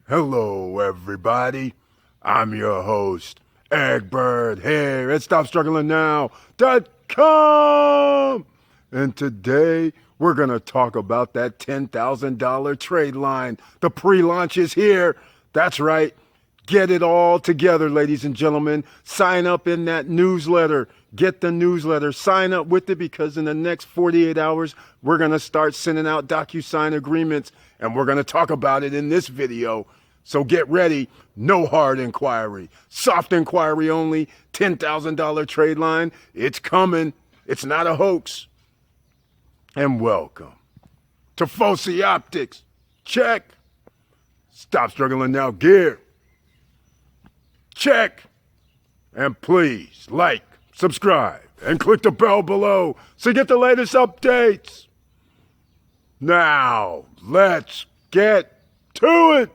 Hello, everybody. I'm your host, Egbert here at StopStrugglingNow.com. And today we're going to talk about that $10,000 trade line. The pre-launch is here. That's right. Get it all together, ladies and gentlemen. Sign up in that newsletter. Get the newsletter. Sign up with it because in the next 48 hours, we're going to start sending out DocuSign agreements and we're going to talk about it in this video. So get ready. No hard inquiry. Soft inquiry only. $10,000 trade line. It's coming. It's not a hoax. And welcome to Foci Optics. Check. Stop struggling now gear. Check. And please like, subscribe, and click the bell below so you get the latest updates. Now, let's get to it.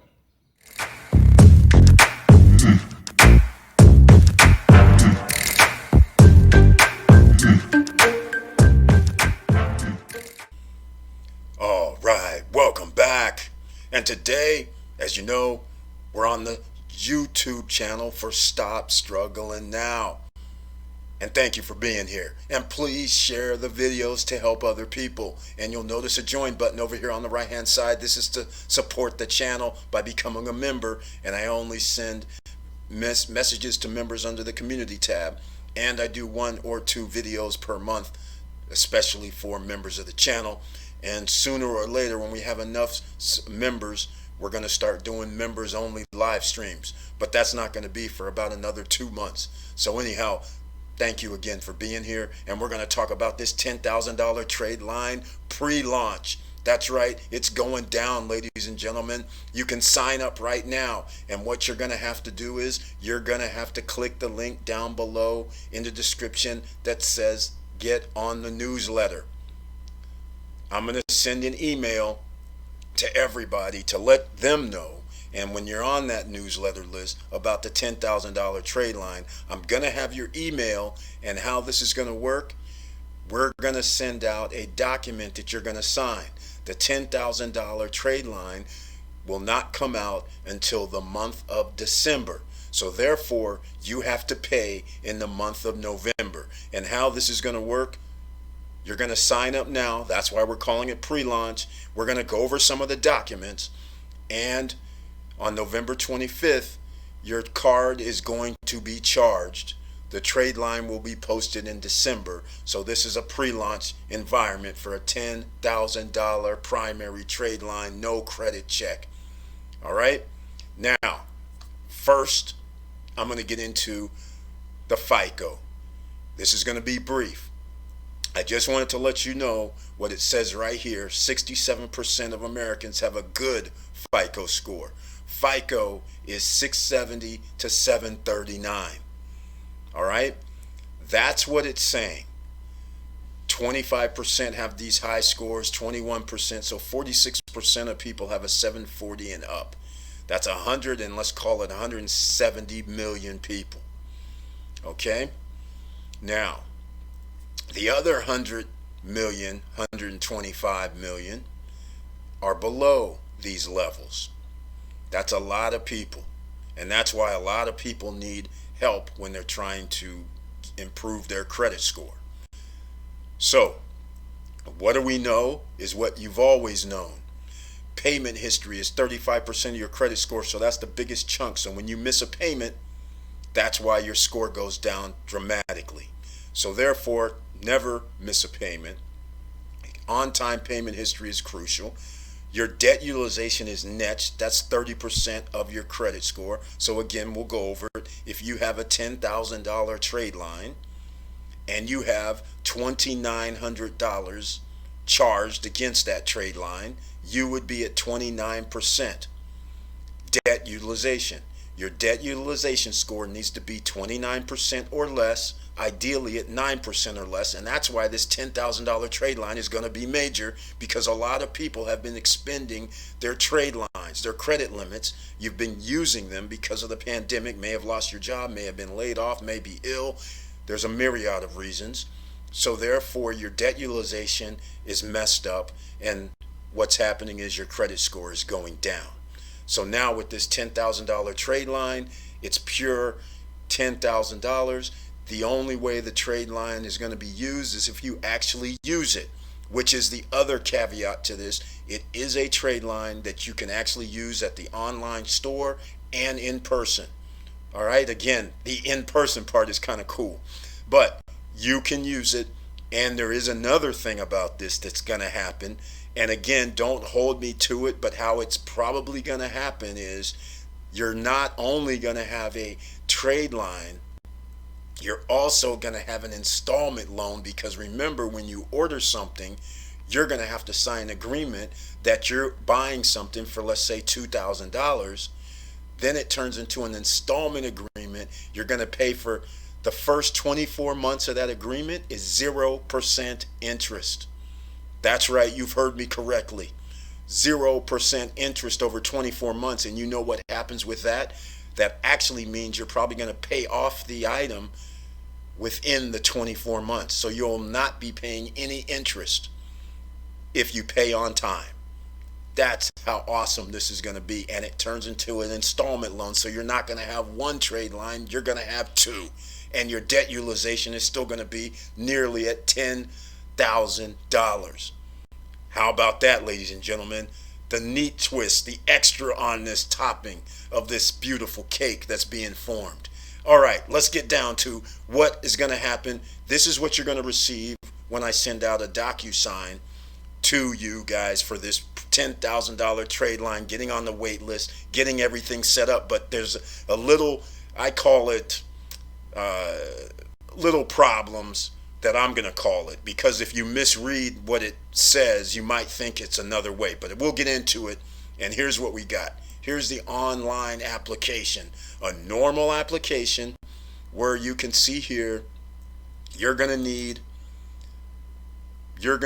All right, welcome back. And today, as you know, we're on the YouTube channel for Stop Struggling Now. And thank you for being here. And please share the videos to help other people. And you'll notice a join button over here on the right hand side. This is to support the channel by becoming a member. And I only send messages to members under the community tab. And I do 1 or 2 videos per month, especially for members of the channel. And sooner or later, when we have enough members, we're going to start doing members only live streams. But that's not going to be for about another 2 months. So anyhow, thank you again for being here. And we're going to talk about this $10,000 trade line pre-launch. That's right. It's going down, ladies and gentlemen. You can sign up right now. And what you're going to have to do is you're going to have to click the link down below in the description that says get on the newsletter. I'm going to send an email to everybody to let them know. And when you're on that newsletter list about the $10,000 trade line, I'm going to have your email. And how this is going to work, we're going to send out a document that you're going to sign. The $10,000 trade line will not come out until the month of December. So therefore, you have to pay in the month of November. And how this is going to work, you're going to sign up now. That's why we're calling it pre-launch. We're going to go over some of the documents. And on November 25th, your card is going to be charged. The trade line will be posted in December. So this is a pre-launch environment for a $10,000 primary trade line, no credit check. All right. Now, first, I'm going to get into the Fico. This is going to be brief. I just wanted to let you know what it says right here. 67% of Americans have a good FICO score. FICO is 670 to 739. All right? That's what it's saying. 25% have these high scores, 21%. So 46% of people have a 740 and up. That's 100 and let's call it 170 million people. Okay? Now, the other 100 million, 125 million are below these levels. That's a lot of people. And that's why a lot of people need help when they're trying to improve their credit score. So, what do we know is what you've always known. Payment history is 35% of your credit score, so that's the biggest chunk. So when you miss a payment, that's why your score goes down dramatically. So therefore, never miss a payment. On-time payment history is crucial. Your debt utilization is net. That's 30% of your credit score. So again, we'll go over it. If you have a $10,000 trade line and you have $2,900 charged against that trade line, you would be at 29%. Debt utilization. Your debt utilization score needs to be 29% or less, ideally at 9% or less, and that's why this $10,000 trade line is going to be major, because a lot of people have been expending their trade lines, their credit limits. You've been using them because of the pandemic, may have lost your job, may have been laid off, may be ill. There's a myriad of reasons. So therefore, your debt utilization is messed up, and what's happening is your credit score is going down. So now with this $10,000 trade line, it's pure $10,000. The only way the trade line is going to be used is if you actually use it, which is the other caveat to this. It is a trade line that you can actually use at the online store and in person. All right, again, the in-person part is kind of cool, but you can use it. And there is another thing about this that's going to happen. And again, don't hold me to it, but how it's probably going to happen is you're not only going to have a trade line, you're also going to have an installment loan, because remember, when you order something, you're going to have to sign an agreement that you're buying something for, let's say, $2,000. Then it turns into an installment agreement. You're going to pay for the first 24 months of that agreement is 0% interest. That's right, you've heard me correctly. 0% interest over 24 months. And you know what happens with that? That actually means you're probably going to pay off the item within the 24 months. So you'll not be paying any interest if you pay on time. That's how awesome this is going to be. And it turns into an installment loan. So you're not going to have one trade line, you're going to have two. And your debt utilization is still going to be nearly at $10,000. How about that, ladies and gentlemen? The neat twist, the extra on this topping of this beautiful cake that's being formed. All right, let's get down to what is going to happen. This is what you're going to receive when I send out a DocuSign to you guys for this $10,000 trade line, getting on the wait list, getting everything set up. But there's a little, I call it little problems that I'm going to call it, because if you misread what it says, you might think it's another way, but we'll get into it. And here's what we got. Here's the online application, a normal application where you can see here, you're going to need your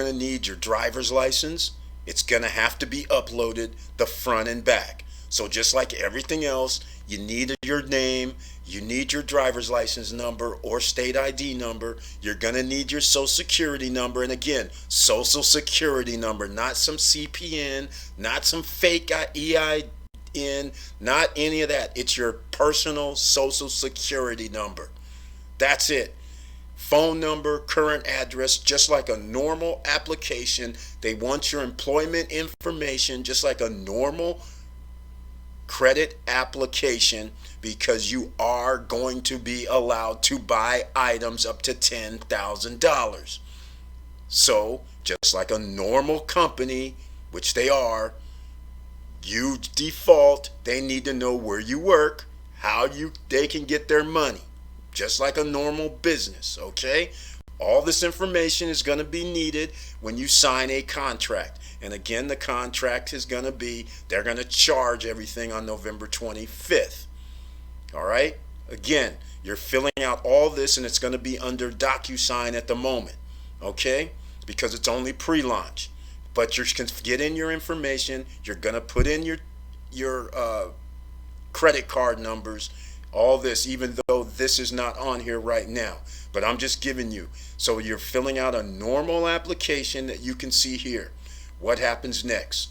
driver's license. It's going to have to be uploaded, the front and back. So just like everything else, you need your name, you need your driver's license number or state ID number. You're going to need your social security number. And again, social security number, not some CPN, not some fake EIN, not any of that. It's your personal social security number. That's it. Phone number, current address, just like a normal application. They want your employment information just like a normal credit application, because you are going to be allowed to buy items up to $10,000. So just like a normal company, which they are, you default, they need to know where you work, they can get their money, just like a normal business. Okay, all this information is going to be needed when you sign a contract. And again, the contract is going to be, they're going to charge everything on November 25th. All right, again, you're filling out all this, and it's going to be under DocuSign at the moment, okay, because it's only pre-launch. But you can get in your information. You're going to put in your credit card numbers, all this, even though this is not on here right now, but I'm just giving you. So you're filling out a normal application that you can see here. What happens next?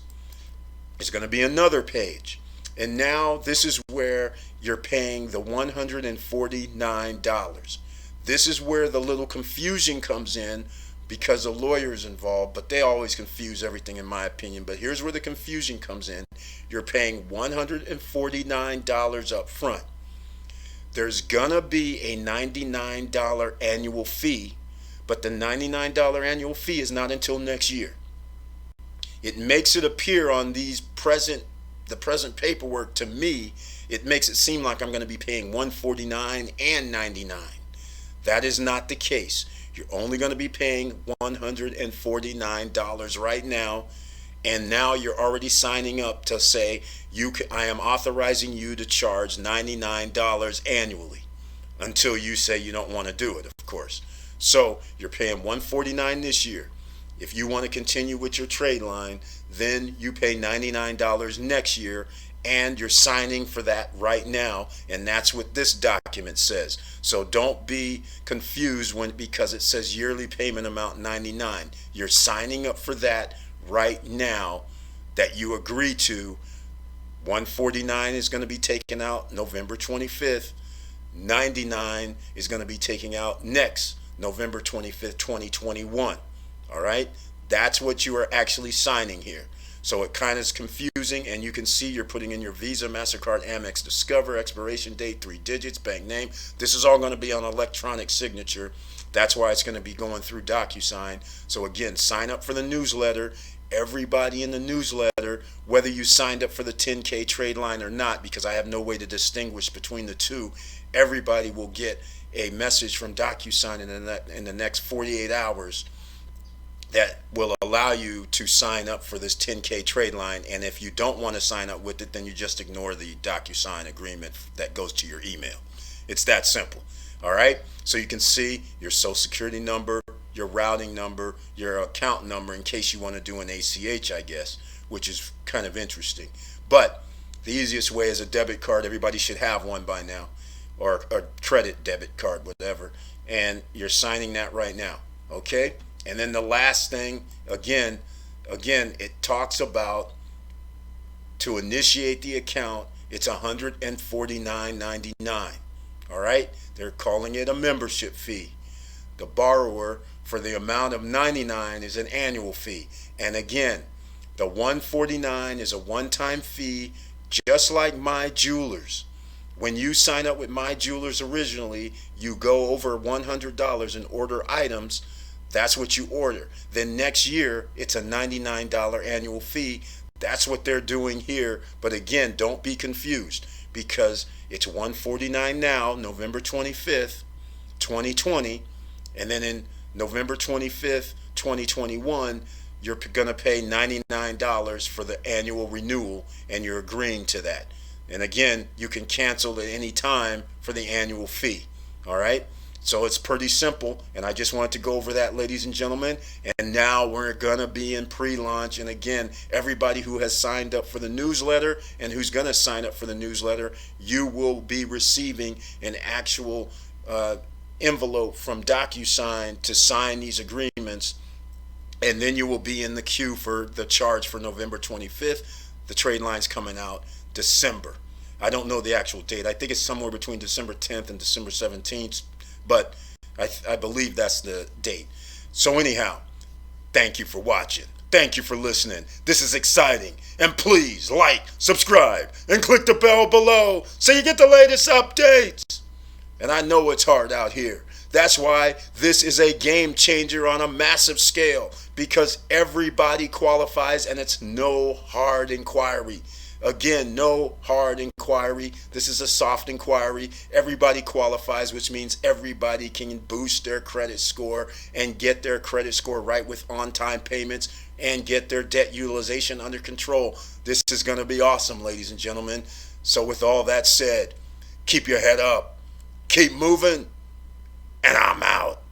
It's going to be another page. And now this is where you're paying the $149. This is where the little confusion comes in, because the lawyer is involved, but they always confuse everything in my opinion. But here's where the confusion comes in. You're paying $149 up front. There's gonna be a $99 annual fee, but the $99 annual fee is not until next year. It makes it appear on the present paperwork, to me, it makes it seem like I'm going to be paying $149 and $99. That is not the case. You're only going to be paying $149 right now, and now you're already signing up to say I am authorizing you to charge $99 annually, until you say you don't want to do it, of course. So you're paying $149 this year. If you want to continue with your trade line, then you pay $99 next year, and you're signing for that right now, and that's what this document says. So don't be confused because it says yearly payment amount $99. You're signing up for that right now, that you agree to 149 is going to be taken out November 25th. 99 is going to be taken out next November 25th, 2021. All right? That's what you are actually signing here. So it kind of is confusing, and you can see you're putting in your Visa, MasterCard, Amex, Discover, expiration date, 3 digits, bank name. This is all going to be on electronic signature. That's why it's going to be going through DocuSign. So again, sign up for the newsletter. Everybody in the newsletter, whether you signed up for the 10K trade line or not, because I have no way to distinguish between the two, everybody will get a message from DocuSign in the next 48 hours that will allow you to sign up for this 10K trade line. And if you don't want to sign up with it, then you just ignore the DocuSign agreement that goes to your email. It's that simple. All right. So you can see your social security number, your routing number, your account number in case you want to do an ACH, I guess, which is kind of interesting. But the easiest way is a debit card. Everybody should have one by now, or a credit debit card, whatever. And you're signing that right now. Okay. And then the last thing, again, it talks about to initiate the account, it's $149.99. All right? They're calling it a membership fee. The borrower, for the amount of $99, is an annual fee. And again, the $149 is a one-time fee, just like My Jewelers. When you sign up with My Jewelers originally, you go over $100 and order items. That's what you order. Then next year, it's a $99 annual fee. That's what they're doing here. But again, don't be confused, because it's $149 now, November 25th, 2020. And then in November 25th, 2021, you're going to pay $99 for the annual renewal, and you're agreeing to that. And again, you can cancel at any time for the annual fee. All right? So it's pretty simple, and I just wanted to go over that, ladies and gentlemen. And now we're going to be in pre-launch. And again, everybody who has signed up for the newsletter and who's going to sign up for the newsletter, you will be receiving an actual envelope from DocuSign to sign these agreements. And then you will be in the queue for the charge for November 25th. The trade line's coming out December. I don't know the actual date. I think it's somewhere between December 10th and December 17th. But I believe that's the date. So anyhow, thank you for watching. Thank you for listening. This is exciting. And please like, subscribe, and click the bell below so you get the latest updates. And I know it's hard out here. That's why this is a game changer on a massive scale, because everybody qualifies, and it's no hard inquiry. Again, no hard inquiry. This is a soft inquiry. Everybody qualifies, which means everybody can boost their credit score and get their credit score right with on-time payments and get their debt utilization under control. This is going to be awesome, ladies and gentlemen. So with all that said, keep your head up, keep moving, and I'm out.